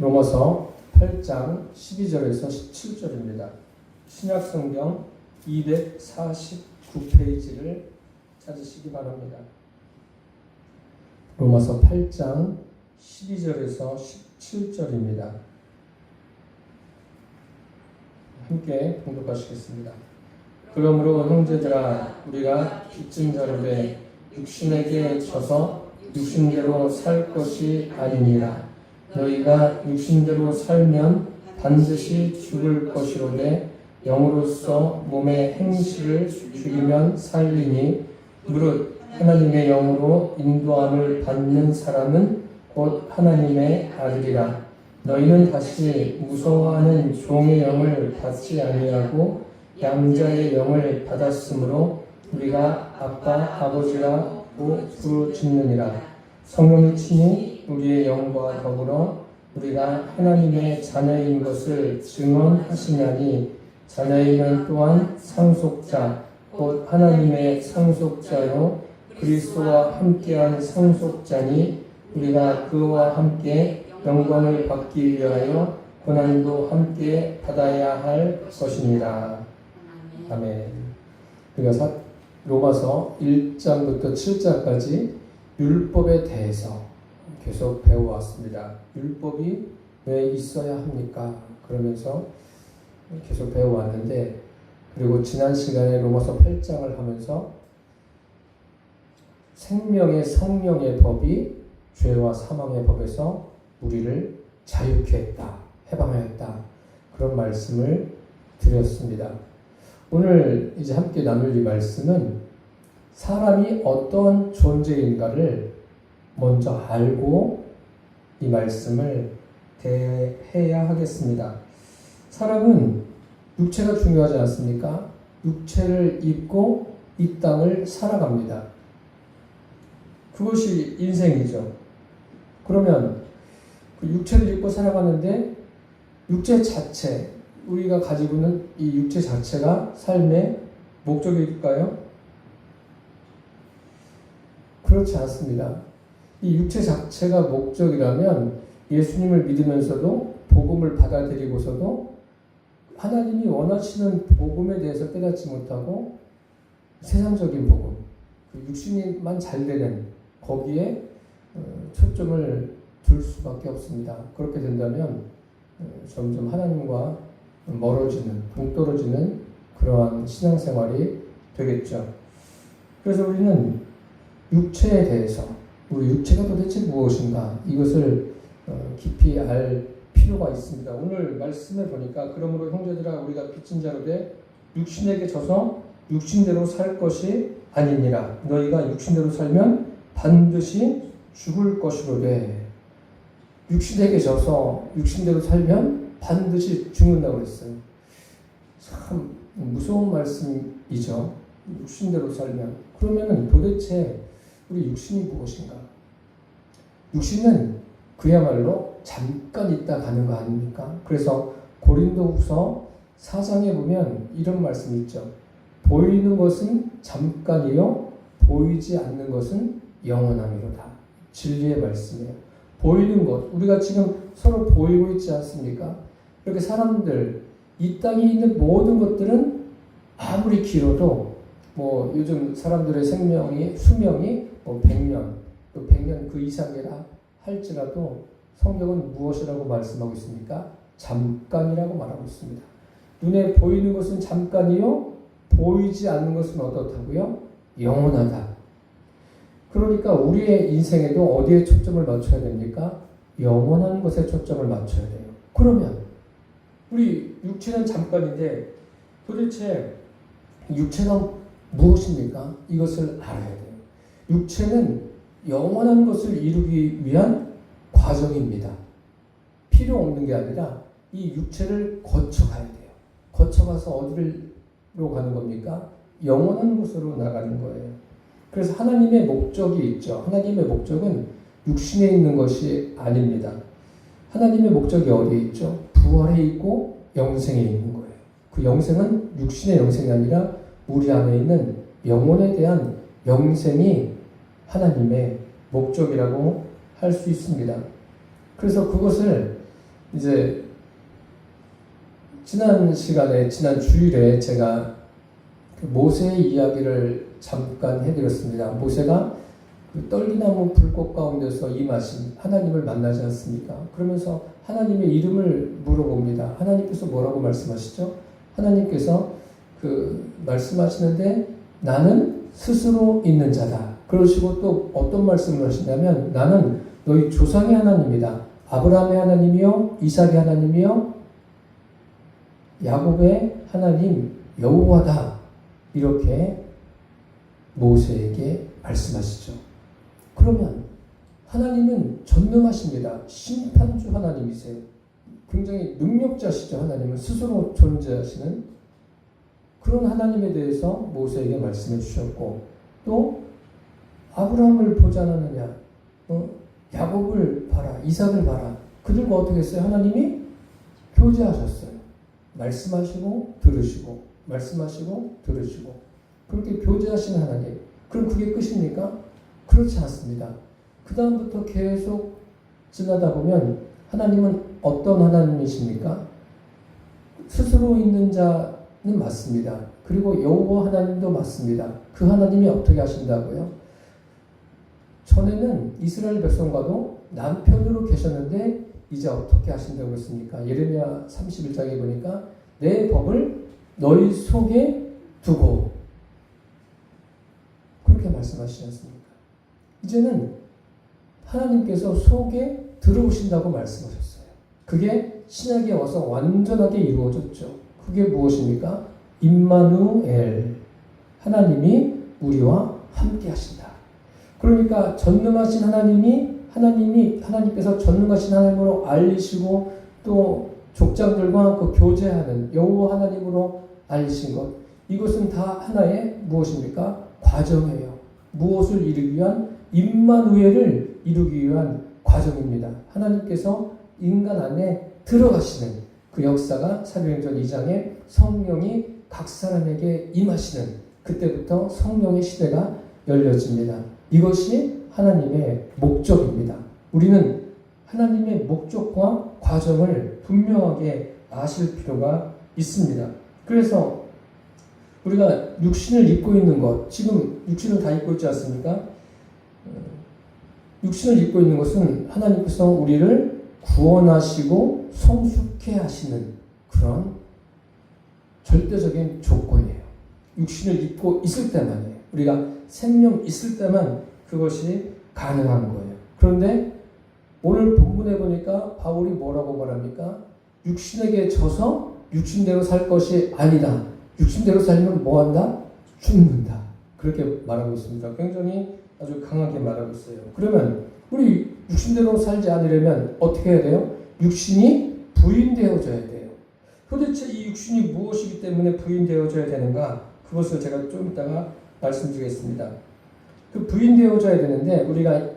로마서 8장 12절에서 17절입니다. 신약성경 249페이지를 찾으시기 바랍니다. 로마서 8장 12절에서 17절입니다. 함께 봉독하시겠습니다. 그러므로 형제들아 우리가 빚진 자로되 육신에게 져서 육신대로 살 것이 아니니라. 너희가 육신대로 살면 반드시 죽을 것이로되 영으로서 몸의 행실을 죽이면 살리니 무릇 하나님의 영으로 인도함을 받는 사람은 곧 하나님의 아들이라. 너희는 다시 무서워하는 종의 영을 받지 아니하고 양자의 영을 받았으므로 우리가 아빠 아버지라고 부르짖느니라. 성령이 친히 우리의 영과 더불어 우리가 하나님의 자녀인 것을 증언하시나니 자녀이면 또한 상속자 곧 하나님의 상속자요 그리스도와 함께한 상속자니 우리가 그와 함께 영광을 받기 위하여 고난도 함께 받아야 할 것입니다. 아멘. 우리가 로마서 1장부터 7장까지 율법에 대해서 계속 배워왔습니다. 율법이 왜 있어야 합니까? 그러면서 계속 배워왔는데, 그리고 지난 시간에 로마서 8장을 하면서 생명의 성령의 법이 죄와 사망의 법에서 우리를 자유케 했다, 해방하였다, 그런 말씀을 드렸습니다. 오늘 이제 함께 나눌 이 말씀은 사람이 어떤 존재인가를 먼저 알고 이 말씀을 대해야 하겠습니다. 사람은 육체가 중요하지 않습니까? 육체를 입고 이 땅을 살아갑니다. 그것이 인생이죠. 그러면 그 육체를 입고 살아가는데 육체 자체, 우리가 가지고 있는 이 육체 자체가 삶의 목적일까요? 그렇지 않습니다. 이 육체 자체가 목적이라면 예수님을 믿으면서도 복음을 받아들이고서도 하나님이 원하시는 복음에 대해서 깨닫지 못하고 세상적인 복음, 육신만 잘 되는 거기에 초점을 둘 수밖에 없습니다. 그렇게 된다면 점점 하나님과 멀어지는, 동떨어지는 그러한 신앙생활이 되겠죠. 그래서 우리는 육체에 대해서, 우리 육체가 도대체 무엇인가, 이것을 깊이 알 필요가 있습니다. 오늘 말씀에 보니까 그러므로 형제들아 우리가 빚진 자로되 육신에게 져서 육신대로 살 것이 아니니라. 너희가 육신대로 살면 반드시 죽을 것이로되. 육신에게 져서 육신대로 살면 반드시 죽는다고 했어요. 참 무서운 말씀이죠. 육신대로 살면. 그러면 도대체 우리 육신이 무엇인가? 육신은 그야말로 잠깐 있다 가는 거 아닙니까? 그래서 고린도후서 4장에 보면 이런 말씀이 있죠. 보이는 것은 잠깐이요 보이지 않는 것은 영원함이로다. 진리의 말씀이에요. 보이는 것, 우리가 지금 서로 보이고 있지 않습니까? 이렇게 사람들, 이 땅에 있는 모든 것들은 아무리 길어도 뭐 요즘 사람들의 수명이 뭐 100년, 또 100년 그 이상이라 할지라도 성경은 무엇이라고 말씀하고 있습니까? 잠깐이라고 말하고 있습니다. 눈에 보이는 것은 잠깐이요, 보이지 않는 것은 어떻다고요? 영원하다. 그러니까 우리의 인생에도 어디에 초점을 맞춰야 됩니까? 영원한 것에 초점을 맞춰야 돼요. 그러면 우리 육체는 잠깐인데 도대체 육체가 무엇입니까? 이것을 알아야 돼요. 육체는 영원한 것을 이루기 위한 과정입니다. 필요 없는 게 아니라 이 육체를 거쳐가야 돼요. 거쳐가서 어디로 가는 겁니까? 영원한 곳으로 나가는 거예요. 그래서 하나님의 목적이 있죠. 하나님의 목적은 육신에 있는 것이 아닙니다. 하나님의 목적이 어디에 있죠? 부활에 있고 영생에 있는 거예요. 그 영생은 육신의 영생이 아니라 우리 안에 있는 영혼에 대한 영생이 하나님의 목적이라고 할 수 있습니다. 그래서 그것을 이제 지난 주일에 제가 모세의 이야기를 잠깐 해드렸습니다. 모세가 그 떨기나무 불꽃 가운데서 임하신 하나님을 만나지 않습니까? 그러면서 하나님의 이름을 물어봅니다. 하나님께서 뭐라고 말씀하시죠? 하나님께서 말씀하시는데 나는 스스로 있는 자다. 그러시고 또 어떤 말씀을 하시냐면 나는 너희 조상의 하나님이다. 아브라함의 하나님이요, 이삭의 하나님이요, 야곱의 하나님 여호와다. 이렇게 모세에게 말씀하시죠. 그러면 하나님은 전능하십니다. 심판주 하나님이세요. 굉장히 능력자시죠. 하나님은 스스로 존재하시는 그런 하나님에 대해서 모세에게 말씀해 주셨고, 또 아브라함을 보지 않았느냐, 야곱을 봐라, 이삭을 봐라. 그들과 어떻게 했어요? 하나님이 교제하셨어요. 말씀하시고 들으시고 말씀하시고 들으시고 그렇게 교제하시는 하나님. 그럼 그게 끝입니까? 그렇지 않습니다. 그 다음부터 계속 지나다 보면 하나님은 어떤 하나님이십니까? 스스로 있는 자는 맞습니다. 그리고 여호와 하나님도 맞습니다. 그 하나님이 어떻게 하신다고요? 전에는 이스라엘 백성과도 남편으로 계셨는데 이제 어떻게 하신다고 했습니까? 예레미야 31장에 보니까 내 법을 너희 속에 두고 그렇게 말씀하시지 않습니까? 이제는 하나님께서 속에 들어오신다고 말씀하셨어요. 그게 신약에 와서 완전하게 이루어졌죠. 그게 무엇입니까? 임마누엘, 하나님이 우리와 함께 하신다. 그러니까 전능하신 하나님께서 전능하신 하나님으로 알리시고 또 족장들과 교제하는 여호와 하나님으로 알리신 것, 이것은 다 하나의 무엇입니까? 과정이에요. 무엇을 이루기 위한? 임마누엘을 이루기 위한 과정입니다. 하나님께서 인간 안에 들어가시는 그 역사가 사도행전 2장에 성령이 각 사람에게 임하시는 그때부터 성령의 시대가 열려집니다. 이것이 하나님의 목적입니다. 우리는 하나님의 목적과 과정을 분명하게 아실 필요가 있습니다. 그래서 우리가 육신을 입고 있는 것, 지금 육신을 다 입고 있지 않습니까? 육신을 입고 있는 것은 하나님께서 우리를 구원하시고 성숙해 하시는 그런 절대적인 조건이에요. 육신을 입고 있을 때만이에요. 우리가 생명 있을 때만 그것이 가능한 거예요. 그런데 오늘 본문에 보니까 바울이 뭐라고 말합니까? 육신에게 져서 육신대로 살 것이 아니다. 육신대로 살면 뭐한다? 죽는다. 그렇게 말하고 있습니다. 굉장히 아주 강하게 말하고 있어요. 그러면 우리 육신대로 살지 않으려면 어떻게 해야 돼요? 육신이 부인되어져야 돼요. 도대체 이 육신이 무엇이기 때문에 부인되어져야 되는가? 그것을 제가 좀 이따가 말씀드리겠습니다. 그 부인되어져야 되는데 우리가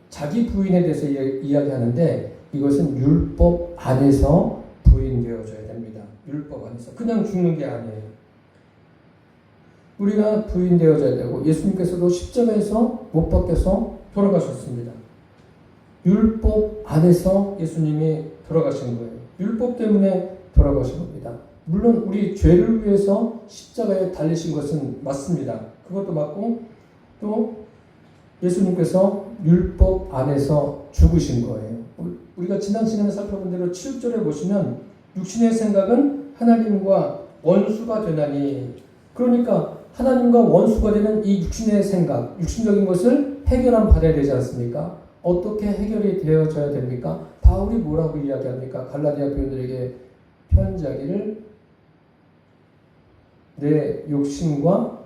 자기 부인에 대해서 이야기하는데 이것은 율법 안에서 부인되어져야 됩니다. 율법 안에서. 그냥 죽는 게 아니에요. 우리가 부인되어져야 되고 예수님께서도 십자가에서 못 박혀서 돌아가셨습니다. 율법 안에서 예수님이 돌아가신 거예요. 율법 때문에 돌아가신 겁니다. 물론 우리 죄를 위해서 십자가에 달리신 것은 맞습니다. 그것도 맞고 또 예수님께서 율법 안에서 죽으신 거예요. 우리가 지난 시간에 살펴본 대로 7절에 보시면 육신의 생각은 하나님과 원수가 되나니, 그러니까 하나님과 원수가 되는 이 육신의 생각, 육신적인 것을 해결한 받아야 되지 않습니까? 어떻게 해결이 되어져야 됩니까? 바울이 뭐라고 이야기합니까? 갈라디아 교인들에게 편지하기를 내 욕심과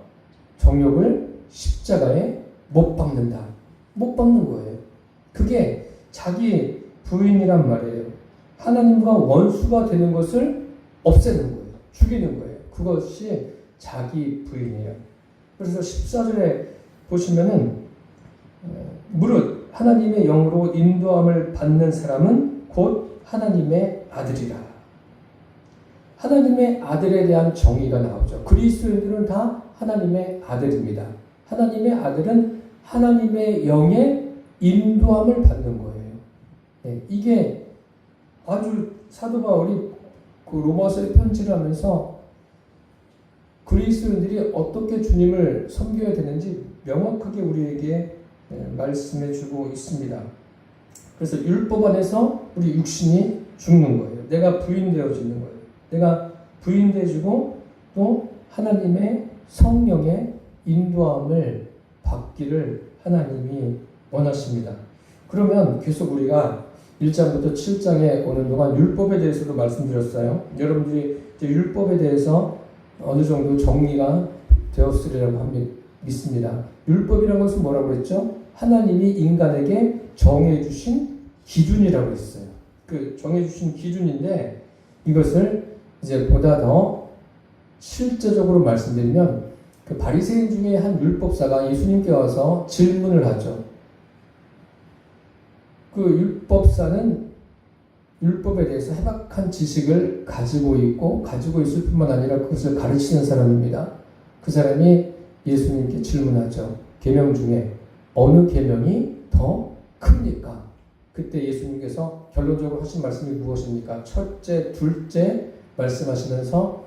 정욕을 십자가에 못 박는다. 못 박는 거예요. 그게 자기 부인이란 말이에요. 하나님과 원수가 되는 것을 없애는 거예요. 죽이는 거예요. 그것이 자기 부인이에요. 그래서 14절에 보시면은 무릇 하나님의 영으로 인도함을 받는 사람은 곧 하나님의 아들이라. 하나님의 아들에 대한 정의가 나오죠. 그리스도인들은 다 하나님의 아들입니다. 하나님의 아들은 하나님의 영의 인도함을 받는 거예요. 네, 이게 아주 사도 바울이 그 로마서에 편지를 하면서 그리스도인들이 어떻게 주님을 섬겨야 되는지 명확하게 우리에게 말씀해 주고 있습니다. 그래서 율법 안에서 우리 육신이 죽는 거예요. 내가 부인되어지는 거예요. 내가 부인되어지고 또 하나님의 성령의 인도함을 받기를 하나님이 원하십니다. 그러면 계속 우리가 1장부터 7장에 오는 동안 율법에 대해서도 말씀드렸어요. 여러분들이 이제 율법에 대해서 어느 정도 정리가 되었으리라고 믿습니다. 율법이라는 것은 뭐라고 했죠? 하나님이 인간에게 정해주신 기준이라고 했어요. 그 정해주신 기준인데 이것을 이제 보다 더 실제적으로 말씀드리면 그 바리새인 중에 한 율법사가 예수님께 와서 질문을 하죠. 그 율법사는 율법에 대해서 해박한 지식을 가지고 있을 뿐만 아니라 그것을 가르치는 사람입니다. 그 사람이 예수님께 질문하죠. 계명 중에 어느 계명이 더 큽니까? 그때 예수님께서 결론적으로 하신 말씀이 무엇입니까? 첫째, 둘째 말씀하시면서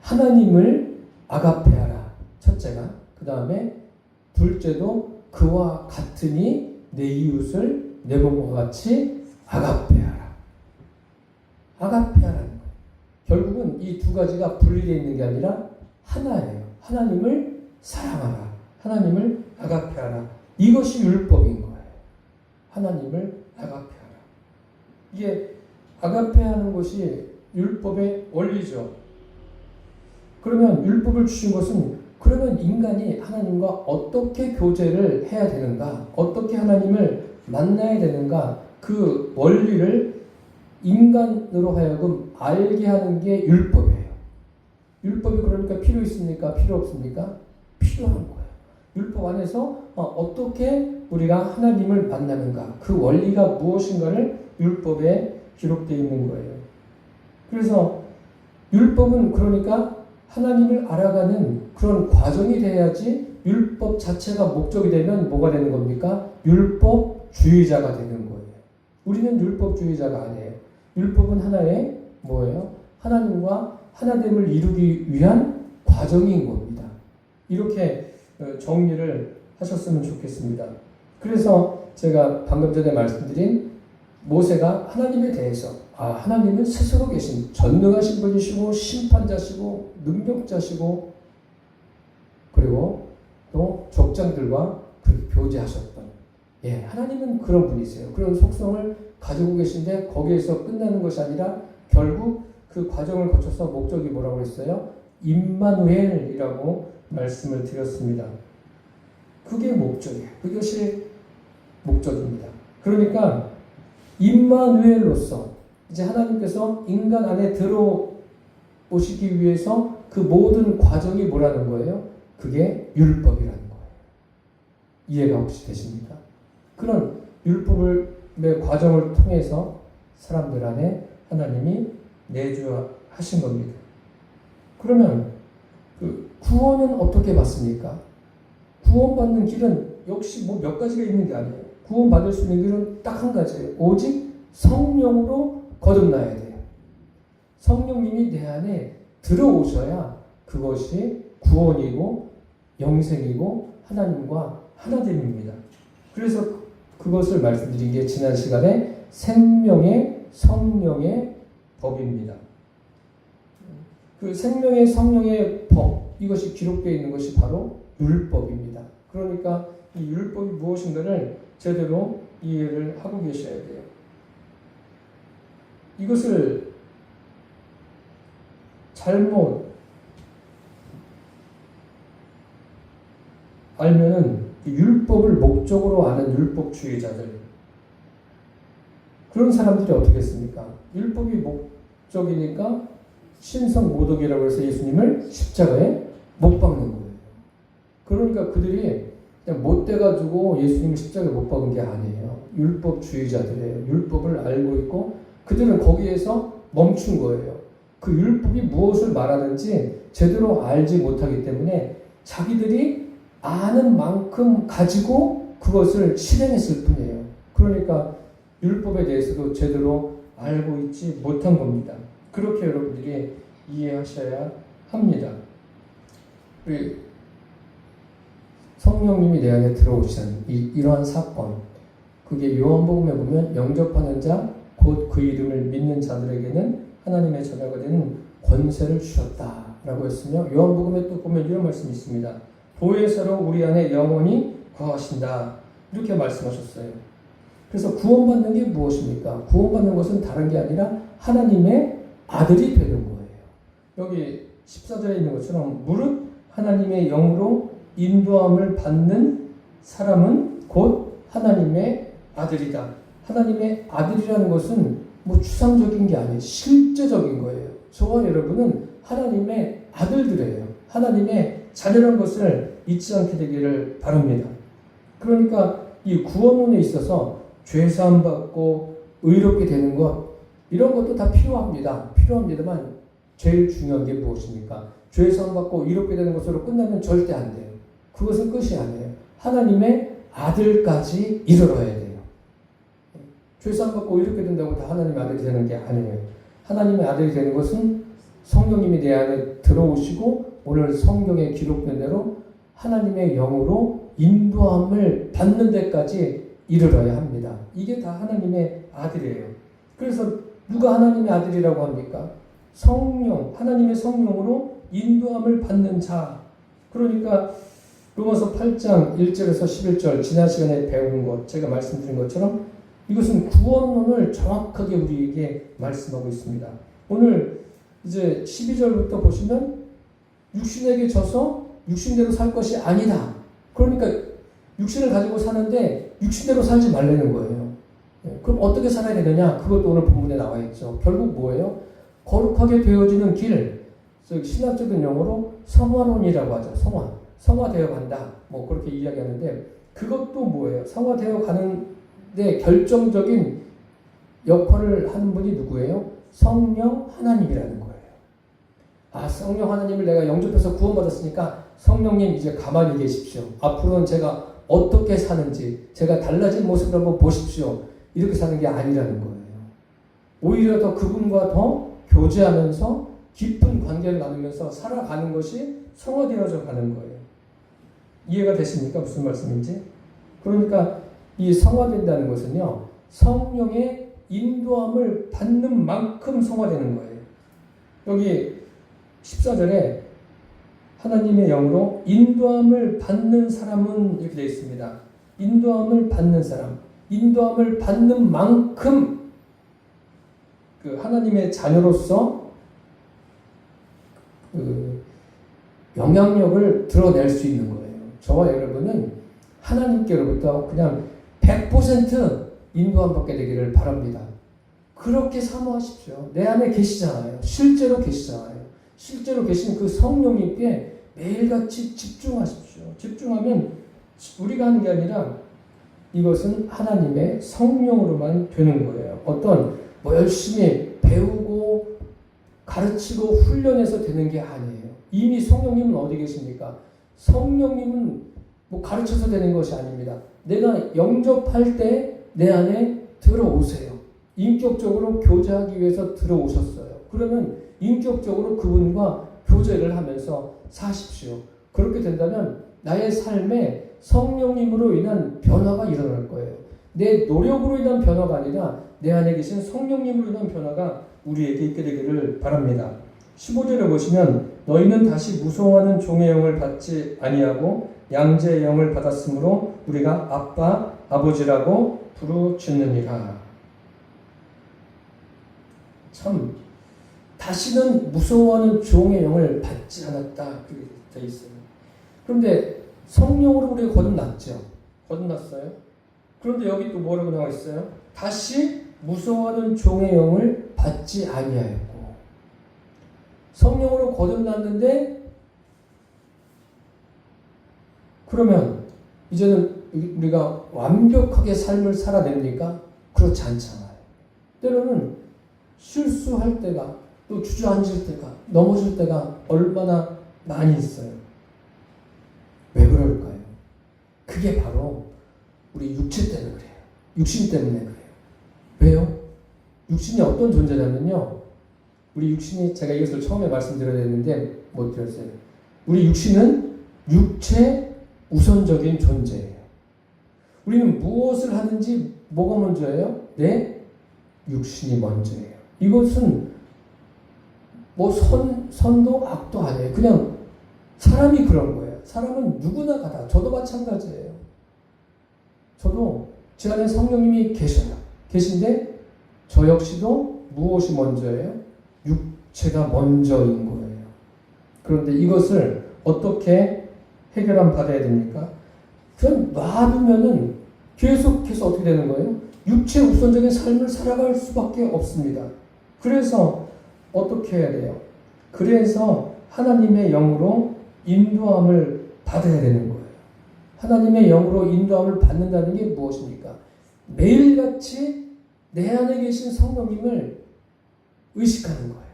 하나님을 아가페하라. 첫째가. 그 다음에 둘째도 그와 같으니 내 이웃을 내 몸과 같이 아가페하라. 아가페하라는 거예요. 결국은 이 두 가지가 분리되어 있는 게 아니라 하나예요. 하나님을 사랑하라. 하나님을 아가페하라. 이것이 율법인 거예요. 하나님을 아가페하라. 이게 아가페하는 것이 율법의 원리죠. 그러면 율법을 주신 것은 그러면 인간이 하나님과 어떻게 교제를 해야 되는가, 어떻게 하나님을 만나야 되는가, 그 원리를 인간으로 하여금 알게 하는 게 율법이에요. 율법이 그러니까 필요 있습니까? 필요 없습니까? 필요한 거예요. 율법 안에서 어떻게 우리가 하나님을 만나는가, 그 원리가 무엇인가를 율법에 기록되어 있는 거예요. 그래서 율법은 그러니까 하나님을 알아가는 그런 과정이 돼야지 율법 자체가 목적이 되면 뭐가 되는 겁니까? 율법주의자가 되는 거예요. 우리는 율법주의자가 아니에요. 율법은 하나의 뭐예요? 하나님과 하나됨을 이루기 위한 과정인 겁니다. 이렇게 정리를 하셨으면 좋겠습니다. 그래서 제가 방금 전에 말씀드린 모세가 하나님에 대해서 하나님은 스스로 계신 전능하신 분이시고 심판자시고 능력자시고 그리고 또 족장들과 그렇게 교제하셨던 하나님은 그런 분이세요. 그런 속성을 가지고 계신데 거기에서 끝나는 것이 아니라 결국 그 과정을 거쳐서 목적이 뭐라고 했어요? 임마누엘이라고 말씀을 드렸습니다. 그게 목적이에요. 그것이 목적입니다. 그러니까 임마누엘로서 이제 하나님께서 인간 안에 들어오시기 위해서 그 모든 과정이 뭐라는 거예요? 그게 율법이라는 거예요. 이해가 혹시 되십니까? 그런 율법의 과정을 통해서 사람들 안에 하나님이 내주하신 겁니다. 그러면 그 구원은 어떻게 받습니까? 구원받는 길은 역시 뭐 몇 가지가 있는 게 아니에요. 구원받을 수 있는 길은 딱 한 가지예요. 오직 성령으로 거듭나야 돼요. 성령님이 내 안에 들어오셔야 그것이 구원이고 영생이고 하나님과 하나됨입니다. 그래서 그것을 말씀드린 게 지난 시간에 생명의 성령의 법입니다. 그 생명의 성령의 법, 이것이 기록되어 있는 것이 바로 율법입니다. 그러니까 이 율법이 무엇인가를 제대로 이해를 하고 계셔야 돼요. 이것을 잘못 알면은 율법을 목적으로 아는 율법주의자들, 그런 사람들이 어떻게 했습니까? 율법이 목적이니까 신성모독이라고 해서 예수님을 십자가에 못 박는 거예요. 그러니까 그들이 그냥 못돼가지고 예수님을 십자가에 못 박은 게 아니에요. 율법주의자들이에요. 율법을 알고 있고 그들은 거기에서 멈춘 거예요. 그 율법이 무엇을 말하는지 제대로 알지 못하기 때문에 자기들이 아는 만큼 가지고 그것을 실행했을 뿐이에요. 그러니까 율법에 대해서도 제대로 알고 있지 못한 겁니다. 그렇게 여러분들이 이해하셔야 합니다. 우리 성령님이 내 안에 들어오시는 이러한 사건, 그게 요한복음에 보면 영접하는 자, 곧 그 이름을 믿는 자들에게는 하나님의 자녀가 되는 권세를 주셨다라고 했으며, 요한복음에 또 보면 이런 말씀이 있습니다. 보혜사로 우리 안에 영원히 거하신다, 이렇게 말씀하셨어요. 그래서 구원받는 게 무엇입니까? 구원받는 것은 다른 게 아니라 하나님의 아들이 되는 거예요. 여기 14절에 있는 것처럼 무릇 하나님의 영으로 인도함을 받는 사람은 곧 하나님의 아들이다. 하나님의 아들이라는 것은 뭐 추상적인 게 아니에요. 실제적인 거예요. 저와 여러분은 하나님의 아들들이에요. 하나님의 자녀라는 것을 잊지 않게 되기를 바랍니다. 그러니까 이 구원론에 있어서 죄사함 받고 의롭게 되는 것, 이런 것도 다 필요합니다만 제일 중요한 게 무엇입니까? 죄사함 받고 의롭게 되는 것으로 끝나면 절대 안 돼요. 그것은 끝이 아니에요. 하나님의 아들까지 이르러야 돼요. 죄사함 받고 의롭게 된다고 다 하나님의 아들이 되는 게 아니에요. 하나님의 아들이 되는 것은 성령님이 내 안에 들어오시고 오늘 성경에 기록된 대로 하나님의 영으로 인도함을 받는 데까지 이르러야 합니다. 이게 다 하나님의 아들이에요. 그래서 누가 하나님의 아들이라고 합니까? 성령, 하나님의 성령으로 인도함을 받는 자. 그러니까 로마서 8장 1절에서 11절 지난 시간에 배운 것, 제가 말씀드린 것처럼 이것은 구원론을 정확하게 우리에게 말씀하고 있습니다. 오늘 이제 12절부터 보시면 육신에게 져서 육신대로 살 것이 아니다. 그러니까 육신을 가지고 사는데 육신대로 살지 말라는 거예요. 그럼 어떻게 살아야 되느냐? 그것도 오늘 본문에 나와 있죠. 결국 뭐예요? 거룩하게 되어지는 길, 신학적인 용어로 성화론이라고 하죠. 성화되어 간다. 뭐 그렇게 이야기하는데 그것도 뭐예요? 성화되어 가는데 결정적인 역할을 하는 분이 누구예요? 성령 하나님이라는 거예요. 아, 성령 하나님을 내가 영접해서 구원받았으니까 성령님 이제 가만히 계십시오. 앞으로는 제가 어떻게 사는지 제가 달라진 모습을 한번 보십시오. 이렇게 사는 게 아니라는 거예요. 오히려 더 그분과 더 교제하면서 깊은 관계를 나누면서 살아가는 것이 성화되어져 가는 거예요. 이해가 되십니까? 무슨 말씀인지? 그러니까 이 성화된다는 것은요, 성령의 인도함을 받는 만큼 성화되는 거예요. 여기 14절에 하나님의 영으로 인도함을 받는 사람은 이렇게 되어 있습니다. 인도함을 받는 사람, 인도함을 받는 만큼 그 하나님의 자녀로서 그 영향력을 드러낼 수 있는 거예요. 저와 여러분은 하나님께로부터 그냥 100% 인도함 받게 되기를 바랍니다. 그렇게 사모하십시오. 내 안에 계시잖아요. 실제로 계시잖아요. 실제로 계신 그 성령님께 매일같이 집중하십시오. 집중하면 우리가 하는 게 아니라 이것은 하나님의 성령으로만 되는 거예요. 어떤 뭐 열심히 배우고 가르치고 훈련해서 되는 게 아니에요. 이미 성령님은 어디 계십니까? 성령님은 뭐 가르쳐서 되는 것이 아닙니다. 내가 영접할 때 내 안에 들어오세요. 인격적으로 교제하기 위해서 들어오셨어요. 그러면 인격적으로 그분과 교제를 하면서 사십시오. 그렇게 된다면 나의 삶에 성령님으로 인한 변화가 일어날 거예요. 내 노력으로 인한 변화가 아니라 내 안에 계신 성령님으로 인한 변화가 우리에게 있게 되기를 바랍니다. 15절에 보시면 너희는 다시 무서워하는 종의 영을 받지 아니하고 양자의 영을 받았으므로 우리가 아빠, 아버지라고 부르짖느니라. 참 다시는 무서워하는 종의 영을 받지 않았다. 그렇게 되어 있어요. 그런데 성령으로 우리가 거듭났죠. 거듭났어요. 그런데 여기 또 뭐라고 나와 있어요? 다시 무서워하는 종의 영을 받지 아니하였고. 성령으로 거듭났는데 그러면 이제는 우리가 완벽하게 삶을 살아냅니까? 그렇지 않잖아요. 때로는 실수할 때가, 또 주저앉을 때가, 넘어질 때가 얼마나 많이 있어요. 왜 그럴까요? 그게 바로 우리 육체 때문에 그래요. 육신 때문에 그래요. 왜요? 육신이 어떤 존재냐면요. 우리 육신이, 제가 이것을 처음에 말씀드려야 되는데 못 드렸어요. 우리 육신은 육체 우선적인 존재예요. 우리는 무엇을 하든지 뭐가 먼저예요? 내 육신이 먼저예요. 이것은 뭐 선도 악도 아니에요. 그냥 사람이 그런 거예요. 사람은 누구나 다. 저도 마찬가지예요. 저도 제 안에 성령님이 계셔요. 계신데 저 역시도 무엇이 먼저예요? 육체가 먼저인 거예요. 그런데 이것을 어떻게 해결함 받아야 됩니까? 그냥 놔두면은 계속해서 어떻게 되는 거예요? 육체 우선적인 삶을 살아갈 수밖에 없습니다. 그래서 어떻게 해야 돼요? 그래서 하나님의 영으로 인도함을 받아야 되는 거예요. 하나님의 영으로 인도함을 받는다는 게 무엇입니까? 매일같이 내 안에 계신 성령님을 의식하는 거예요.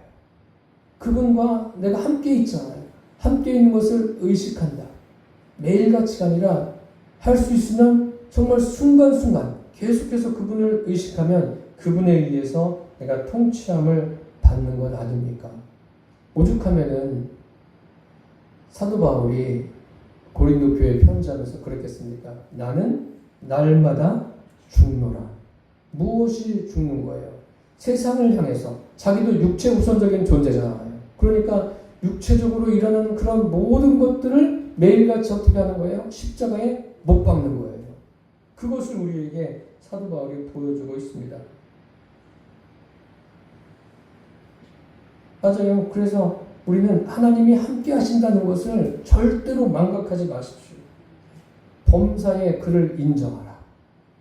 그분과 내가 함께 있잖아요. 함께 있는 것을 의식한다. 매일같이가 아니라 할 수 있으면 정말 순간순간 계속해서 그분을 의식하면 그분에 의해서 내가 통치함을 받는 것 아닙니까? 오죽하면은 사도 바울이 고린도 교회에 편지하면서 그랬겠습니까? 나는 날마다 죽노라. 무엇이 죽는 거예요? 세상을 향해서. 자기도 육체 우선적인 존재잖아요. 그러니까 육체적으로 일어나는 그런 모든 것들을 매일같이 어떻게 하는 거예요? 십자가에 못 박는 거예요. 그것을 우리에게 사도 바울이 보여주고 있습니다. 맞아요. 그래서 우리는 하나님이 함께 하신다는 것을 절대로 망각하지 마십시오. 범사에 그를 인정하라.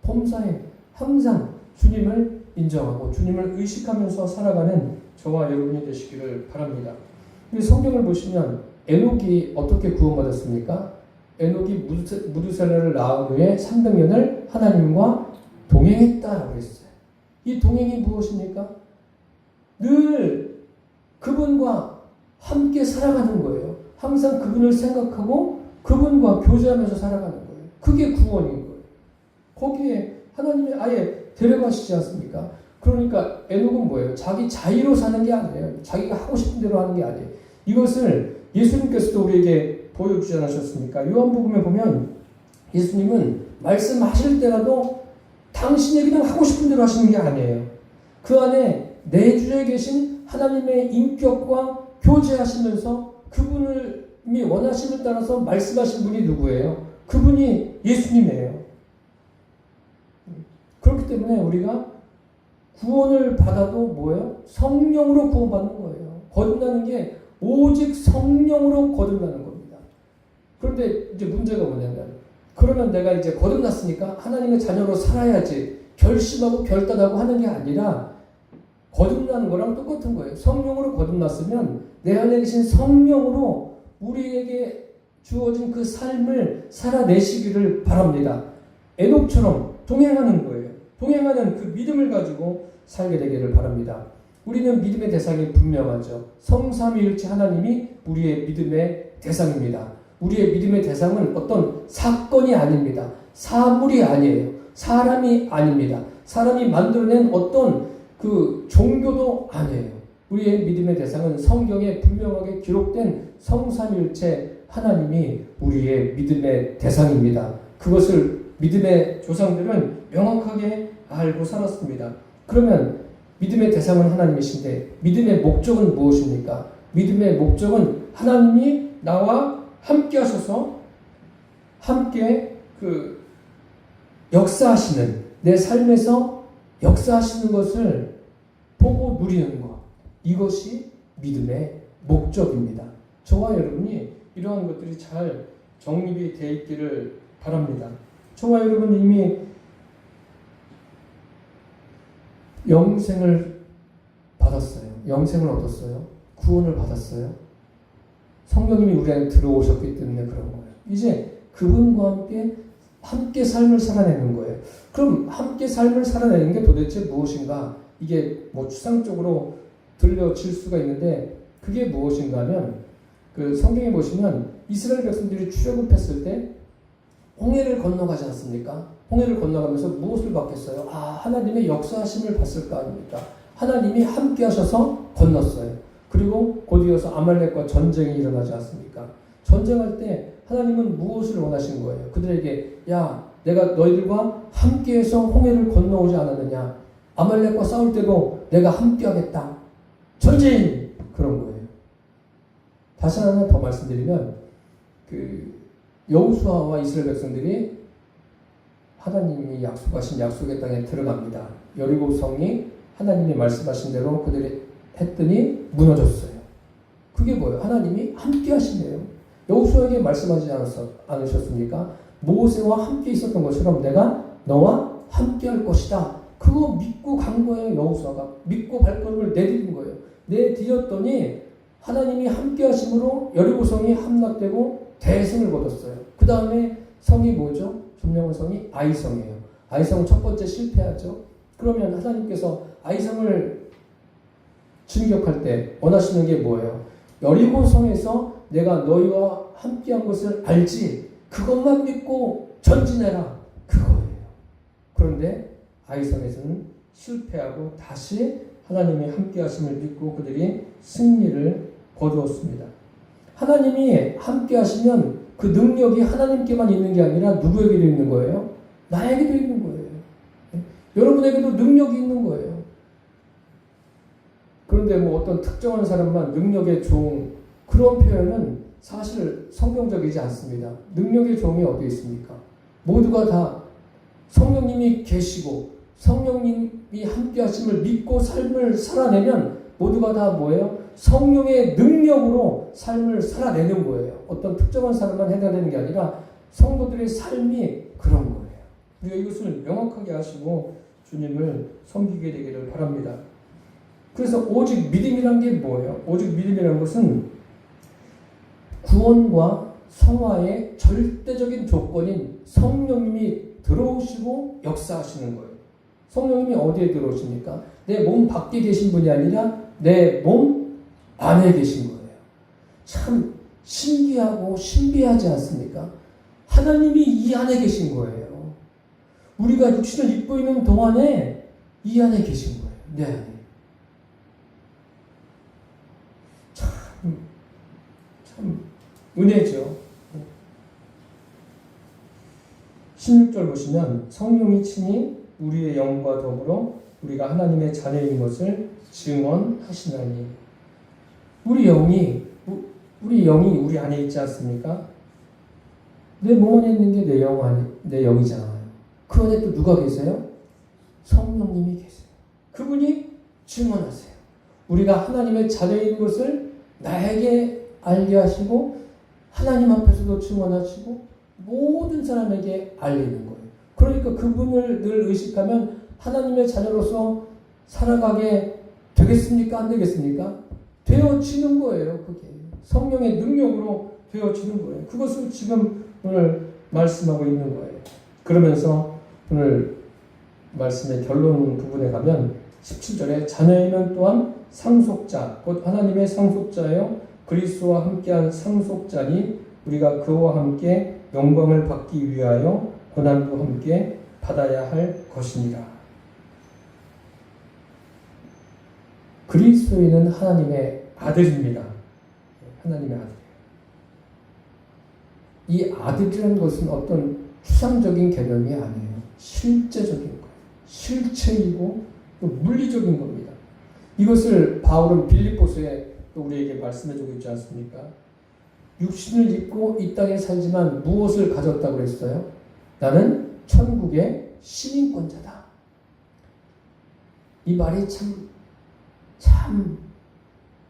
범사에 항상 주님을 인정하고 주님을 의식하면서 살아가는 저와 여러분이 되시기를 바랍니다. 성경을 보시면 에녹이 어떻게 구원받았습니까? 에녹이 무두셀라를 낳은 후에 300년을 하나님과 동행했다라고 했어요. 이 동행이 무엇입니까? 늘 그분과 함께 살아가는 거예요. 항상 그분을 생각하고 그분과 교제하면서 살아가는 거예요. 그게 구원인 거예요. 거기에 하나님이 아예 데려가시지 않습니까? 그러니까 에녹은 뭐예요? 자기 자의로 사는 게 아니에요. 자기가 하고 싶은 대로 하는 게 아니에요. 이것을 예수님께서도 우리에게 보여주지 않으셨습니까? 요한복음에 보면 예수님은 말씀하실 때라도 당신이 그냥 하고 싶은 대로 하시는 게 아니에요. 그 안에 내주에 계신 하나님의 인격과 교제하시면서 그분이 원하심을 따라서 말씀하신 분이 누구예요? 그분이 예수님이에요. 그렇기 때문에 우리가 구원을 받아도 뭐예요? 성령으로 구원받는 거예요. 거듭나는 게 오직 성령으로 거듭나는 겁니다. 그런데 이제 문제가 뭐냐면, 그러면 내가 이제 거듭났으니까 하나님의 자녀로 살아야지 결심하고 결단하고 하는 게 아니라 거듭나는 거랑 똑같은 거예요. 성령으로 거듭났으면 내 안에 계신 성령으로 우리에게 주어진 그 삶을 살아내시기를 바랍니다. 에녹처럼 동행하는 거예요. 동행하는 그 믿음을 가지고 살게 되기를 바랍니다. 우리는 믿음의 대상이 분명하죠. 성삼위일체 하나님이 우리의 믿음의 대상입니다. 우리의 믿음의 대상은 어떤 사건이 아닙니다. 사물이 아니에요. 사람이 아닙니다. 사람이 만들어낸 어떤 그 종교도 아니에요. 우리의 믿음의 대상은 성경에 분명하게 기록된 성삼위일체 하나님이 우리의 믿음의 대상입니다. 그것을 믿음의 조상들은 명확하게 알고 살았습니다. 그러면 믿음의 대상은 하나님이신데 믿음의 목적은 무엇입니까? 믿음의 목적은 하나님이 나와 함께 하셔서 함께 그 역사하시는, 내 삶에서 역사하시는 것을 보고 누리는 것. 이것이 믿음의 목적입니다. 저와 여러분이 이러한 것들이 잘 정립이 되어 있기를 바랍니다. 저와 여러분 이미 영생을 받았어요. 영생을 얻었어요. 구원을 받았어요. 성령님이 우리 안에 들어오셨기 때문에 그런 거예요. 이제 그분과 함께 삶을 살아내는 거예요. 그럼 함께 삶을 살아내는 게 도대체 무엇인가? 이게 뭐 추상적으로 들려질 수가 있는데 그게 무엇인가 하면 그 성경에 보시면 이스라엘 백성들이 출애굽했을 때 홍해를 건너가지 않습니까? 홍해를 건너가면서 무엇을 받겠어요? 하나님의 역사하심을 봤을 거 아닙니까? 하나님이 함께 하셔서 건넜어요. 그리고 곧 이어서 아말렉과 전쟁이 일어나지 않습니까? 전쟁할 때 하나님은 무엇을 원하신 거예요? 그들에게 야, 내가 너희들과 함께해서 홍해를 건너오지 않았느냐? 아말렉과 싸울 때도 내가 함께하겠다. 전쟁! 그런 거예요. 다시 하나 더 말씀드리면 여호수아와 이스라엘 백성들이 하나님이 약속하신 약속의 땅에 들어갑니다. 여리고 성이 하나님이 말씀하신 대로 그들이 했더니 무너졌어요. 그게 뭐예요? 하나님이 함께 하시네요. 여호수아에게 말씀하지 않으셨습니까? 모세와 함께 있었던 것처럼 내가 너와 함께 할 것이다. 그거 믿고 간 거예요. 여호수아가 믿고 발걸음을 내디딘 거예요. 내디뎠더니 하나님이 함께 하심으로 여리고 성이 함락되고 대승을 거뒀어요. 그 다음에 성이 뭐죠? 점령한 성이 아이성이에요. 아이성은 첫 번째 실패하죠. 그러면 하나님께서 아이성을 진격할 때 원하시는 게 뭐예요? 여리고 성에서 내가 너희와 함께한 것을 알지, 그것만 믿고 전진해라. 그거예요. 그런데 아이성에서는 실패하고 다시 하나님이 함께하심을 믿고 그들이 승리를 거두었습니다. 하나님이 함께하시면 그 능력이 하나님께만 있는 게 아니라 누구에게도 있는 거예요? 나에게도 있는 거예요. 여러분에게도 능력이 있는 거예요. 그런데 뭐 어떤 특정한 사람만 능력의 종, 그런 표현은 사실 성경적이지 않습니다. 능력의 종이 어디 있습니까? 모두가 다 성령님이 계시고 성령님이 함께 하심을 믿고 삶을 살아내면 모두가 다 뭐예요? 성령의 능력으로 삶을 살아내는 거예요. 어떤 특정한 사람만 해당되는 게 아니라 성도들의 삶이 그런 거예요. 우리가 이것을 명확하게 하시고 주님을 섬기게 되기를 바랍니다. 그래서 오직 믿음이란 게 뭐예요? 오직 믿음이라는 것은 구원과 성화의 절대적인 조건인 성령님이 들어오시고 역사하시는 거예요. 성령님이 어디에 들어오십니까? 내 몸 밖에 계신 분이 아니라 내 몸 안에 계신 거예요. 참 신기하고 신비하지 않습니까? 하나님이 이 안에 계신 거예요. 우리가 육신을 입고 있는 동안에 이 안에 계신 거예요. 내 안에. 참 은혜죠. 16절 보시면 성령이 친히 우리의 영과 더불어 우리가 하나님의 자녀인 것을 증언하시나니. 우리 영이 우리 안에 있지 않습니까? 내 몸 안에 있는 게 내 영이잖아요. 그 안에 또 누가 계세요? 성령님이 계세요. 그분이 증언하세요. 우리가 하나님의 자녀인 것을 나에게 알게 하시고 하나님 앞에서도 증언하시고 모든 사람에게 알리는 거예요. 그러니까 그분을 늘 의식하면 하나님의 자녀로서 살아가게 되겠습니까? 안 되겠습니까? 되어지는 거예요. 그게 성령의 능력으로 되어지는 거예요. 그것을 지금 오늘 말씀하고 있는 거예요. 그러면서 오늘 말씀의 결론 부분에 가면 17절에 자녀이면 또한 상속자, 곧 하나님의 상속자요 그리스도와 함께한 상속자니 우리가 그와 함께 영광을 받기 위하여 고난도 함께 받아야 할 것이니라. 그리스도인은 하나님의 아들입니다. 하나님의 아들. 이 아들이라는 것은 어떤 추상적인 개념이 아니에요. 실제적인 거예요. 실체이고 또 물리적인 겁니다. 이것을 바울은 빌립보서에 또 우리에게 말씀해주고 있지 않습니까? 육신을 입고 이 땅에 살지만 무엇을 가졌다고 그랬어요? 나는 천국의 시민권자다. 이 말이 참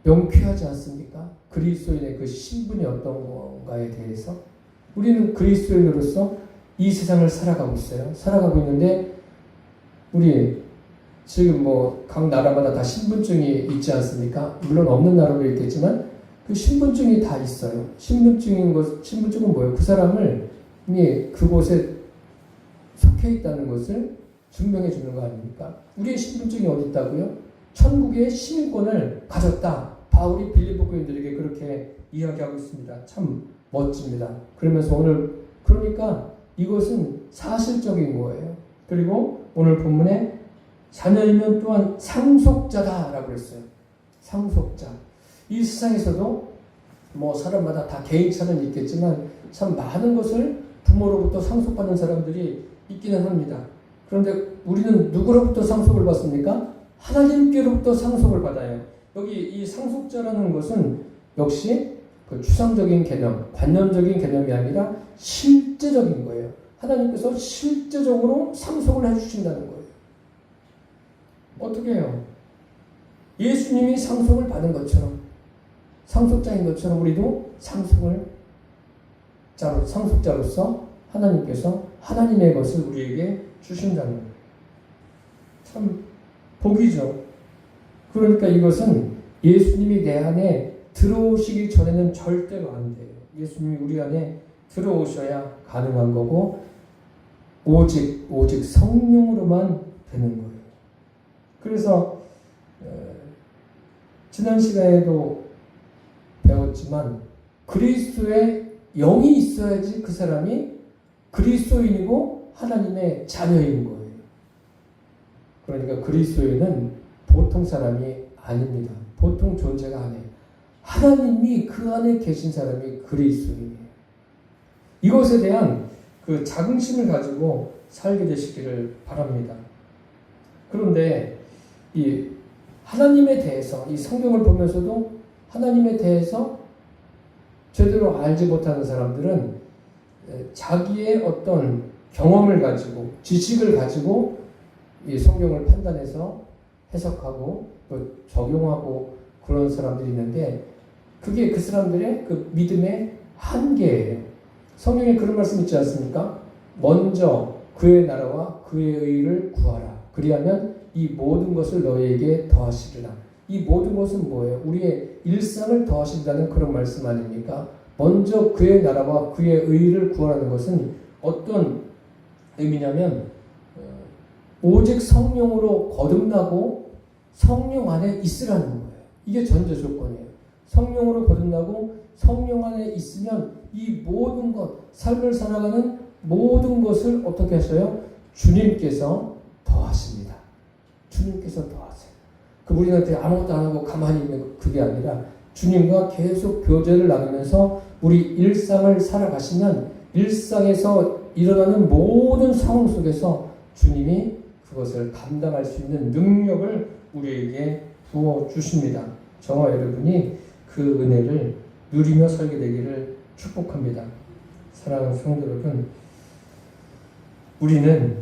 명쾌하지 않습니까? 그리스도인의 그 신분이 어떤 건가에 대해서 우리는 그리스도인으로서 이 세상을 살아가고 있어요. 살아가고 있는데 우리 지금 뭐 각 나라마다 다 신분증이 있지 않습니까? 물론 없는 나라도 있겠지만 그 신분증이 다 있어요. 신분증은 뭐예요? 그 사람을 그곳에 속해 있다는 것을 증명해 주는 거 아닙니까? 우리의 신분증이 어디 있다고요? 천국의 시민권을 가졌다. 바울이 빌립보 교인들에게 그렇게 이야기하고 있습니다. 참 멋집니다. 그러면서 오늘 그러니까 이것은 사실적인 거예요. 그리고 오늘 본문에 자녀이면 또한 상속자다라고 그랬어요. 상속자. 이 세상에서도 뭐 사람마다 다 개인차는 있겠지만 참 많은 것을 부모로부터 상속받는 사람들이 있기는 합니다. 그런데 우리는 누구로부터 상속을 받습니까? 하나님께로부터 상속을 받아요. 여기 이 상속자라는 것은 역시 그 추상적인 개념, 관념적인 개념이 아니라 실제적인 거예요. 하나님께서 실제적으로 상속을 해주신다는 거예요. 어떻게 해요? 예수님이 상속을 받은 것처럼, 상속자인 것처럼 우리도 상속자로서 하나님께서 하나님의 것을 우리에게 주신다는 거예요. 참 복이죠. 그러니까 이것은 예수님이 내 안에 들어오시기 전에는 절대로 안 돼요. 예수님이 우리 안에 들어오셔야 가능한 거고 오직 성령으로만 되는 거예요. 그래서 지난 시간에도 배웠지만 그리스도의 영이 있어야지 그 사람이 그리스도인이고 하나님의 자녀인 거예요. 그러니까 그리스도인은 보통 사람이 아닙니다. 보통 존재가 아니에요. 하나님이 그 안에 계신 사람이 그리스도인이에요. 이것에 대한 그 자긍심을 가지고 살게 되시기를 바랍니다. 그런데 이 하나님에 대해서 이 성경을 보면서도 하나님에 대해서 제대로 알지 못하는 사람들은 자기의 어떤 경험을 가지고 지식을 가지고 이 성경을 판단해서 해석하고 또 적용하고 그런 사람들이 있는데 그게 그 사람들의 그 믿음의 한계예요. 성경에 그런 말씀 있지 않습니까? 먼저 그의 나라와 그의 의를 구하라. 그리하면 이 모든 것을 너희에게 더하시리라. 이 모든 것은 뭐예요? 우리의 일상을 더하신다는 그런 말씀 아닙니까? 먼저 그의 나라와 그의 의를 구하라는 것은 어떤 의미냐면 오직 성령으로 거듭나고 성령 안에 있으라는 거예요. 이게 전제 조건이에요. 성령으로 거듭나고 성령 안에 있으면 이 모든 것, 삶을 살아가는 모든 것을 어떻게 하셔요? 주님께서 더하십니다. 주님께서 더하세요. 그 우리한테 아무것도 안 하고 가만히 있는 그게 아니라 주님과 계속 교제를 나누면서 우리 일상을 살아가시면 일상에서 일어나는 모든 상황 속에서 주님이 그것을 감당할 수 있는 능력을 우리에게 부어주십니다. 저와 여러분이 그 은혜를 누리며 살게 되기를 축복합니다. 사랑하는 성도 여러분, 우리는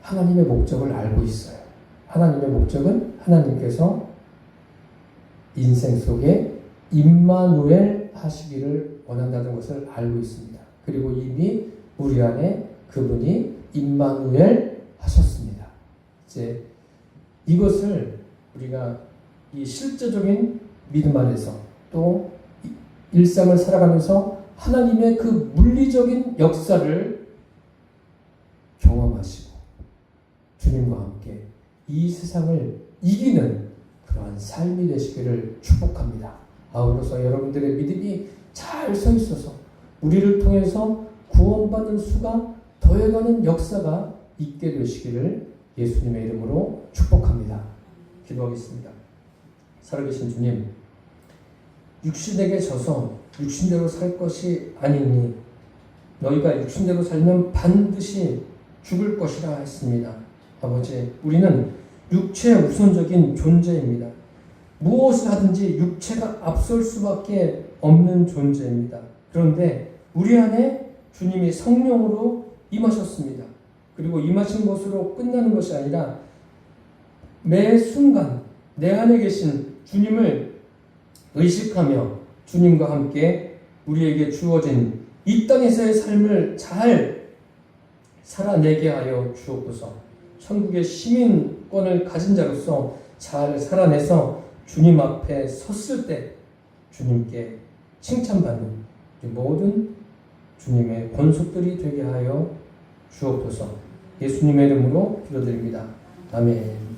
하나님의 목적을 알고 있어요. 하나님의 목적은 하나님께서 인생 속에 임마누엘 하시기를 원한다는 것을 알고 있습니다. 그리고 이미 우리 안에 그분이 임마누엘 하셨습니다. 이제 이것을 우리가 이 실제적인 믿음 안에서 또 일상을 살아가면서 하나님의 그 물리적인 역사를 경험하시고 주님과 함께 이 세상을 이기는 그러한 삶이 되시기를 축복합니다. 아울러서 여러분들의 믿음이 잘 서 있어서 우리를 통해서 구원받는 수가 더해가는 역사가 있게 되시기를 예수님의 이름으로 축복합니다. 기도하겠습니다. 살아계신 주님, 육신에게 져서 육신대로 살 것이 아니니 너희가 육신대로 살면 반드시 죽을 것이라 했습니다. 아버지, 우리는 육체 우선적인 존재입니다. 무엇을 하든지 육체가 앞설 수밖에 없는 존재입니다. 그런데 우리 안에 주님이 성령으로 임하셨습니다. 그리고 임하신 것으로 끝나는 것이 아니라 매 순간 내 안에 계신 주님을 의식하며 주님과 함께 우리에게 주어진 이 땅에서의 삶을 잘 살아내게 하여 주옵소서. 천국의 시민권을 가진 자로서 잘 살아내서 주님 앞에 섰을 때 주님께 칭찬받는 모든 주님의 권속들이 되게 하여 주옵소서. 예수님의 이름으로 기도드립니다. 아멘.